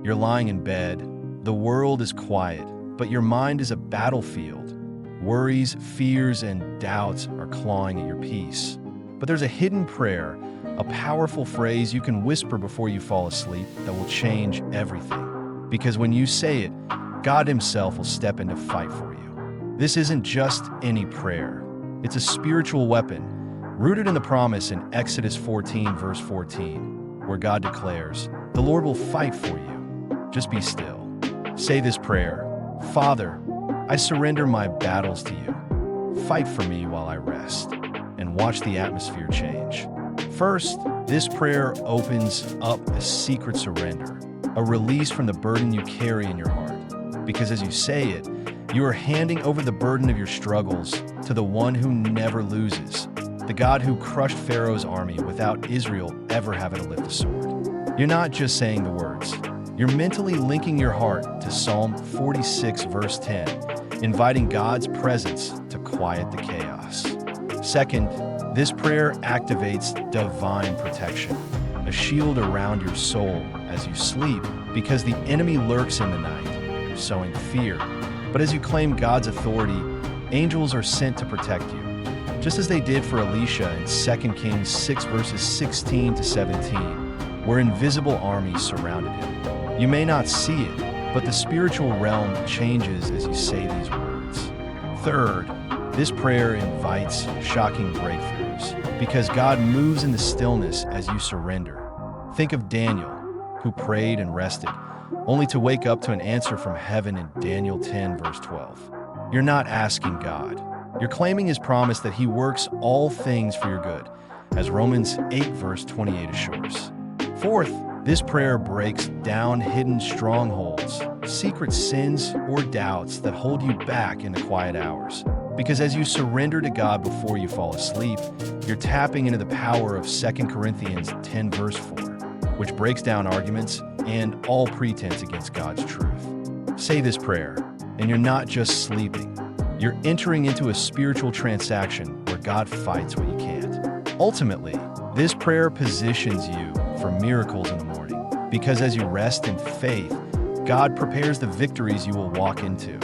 You're lying in bed. The world is quiet, but your mind is a battlefield. Worries, fears, and doubts are clawing at your peace. But there's a hidden prayer, a powerful phrase you can whisper before you fall asleep that will change everything. Because when you say it, God Himself will step in to fight for you. This isn't just any prayer. It's a spiritual weapon, rooted in the promise in Exodus 14, verse 14, where God declares, "The Lord will fight for you. Just be still." Say this prayer: "Father, I surrender my battles to you. Fight for me while I rest," and watch the atmosphere change. First, this prayer opens up a secret surrender, a release from the burden you carry in your heart. Because as you say it, you are handing over the burden of your struggles to the one who never loses, the God who crushed Pharaoh's army without Israel ever having to lift a sword. You're not just saying the words. You're mentally linking your heart to Psalm 46, verse 10, inviting God's presence to quiet the chaos. Second, this prayer activates divine protection, a shield around your soul as you sleep, because the enemy lurks in the night, sowing fear. But as you claim God's authority, angels are sent to protect you, just as they did for Elisha in 2 Kings 6, verses 16 to 17, where invisible armies surrounded him. You may not see it, but the spiritual realm changes as you say these words. Third, this prayer invites shocking breakthroughs, because God moves in the stillness as you surrender. Think of Daniel, who prayed and rested, only to wake up to an answer from heaven in Daniel 10, verse 12. You're not asking God. You're claiming His promise that He works all things for your good, as Romans 8, verse 28 assures. Fourth, this prayer breaks down hidden strongholds, secret sins, or doubts that hold you back in the quiet hours. Because as you surrender to God before you fall asleep, you're tapping into the power of 2 Corinthians 10, verse 4, which breaks down arguments and all pretense against God's truth. Say this prayer, and you're not just sleeping. You're entering into a spiritual transaction where God fights what you can't. Ultimately, this prayer positions you for miracles in the morning, because as you rest in faith, God prepares the victories you will walk into,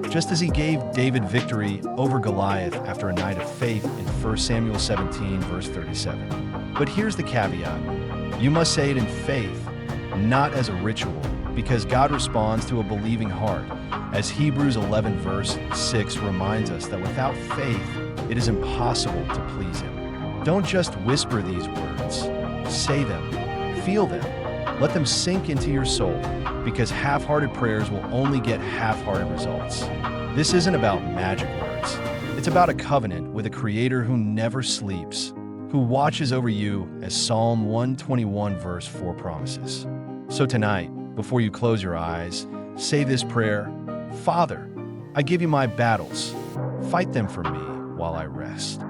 just as He gave David victory over Goliath after a night of faith in 1 Samuel 17, verse 37. But here's the caveat. You must say it in faith, not as a ritual, because God responds to a believing heart, as Hebrews 11, verse 6 reminds us that without faith, it is impossible to please Him. Don't just whisper these words. Say them. Feel them. Let them sink into your soul, because half-hearted prayers will only get half-hearted results. This isn't about magic words. It's about a covenant with a Creator who never sleeps, who watches over you, as Psalm 121, verse 4 promises. So tonight, before you close your eyes, say this prayer: "Father, I give you my battles. Fight them for me while I rest."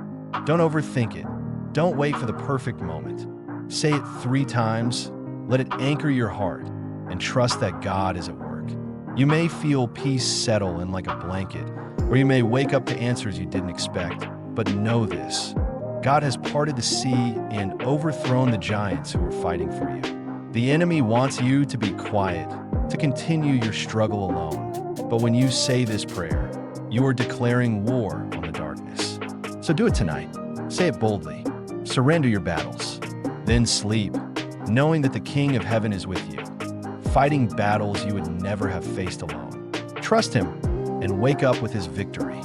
Don't overthink it. Don't wait for the perfect moment. Say it 3 times, let it anchor your heart, and trust that God is at work. You may feel peace settle in like a blanket, or you may wake up to answers you didn't expect, but know this: God has parted the sea and overthrown the giants who are fighting for you. The enemy wants you to be quiet, to continue your struggle alone. But when you say this prayer, you are declaring war on the darkness. So do it tonight. Say it boldly. Surrender your battles. Then sleep, knowing that the King of Heaven is with you, fighting battles you would never have faced alone. Trust Him and wake up with His victory.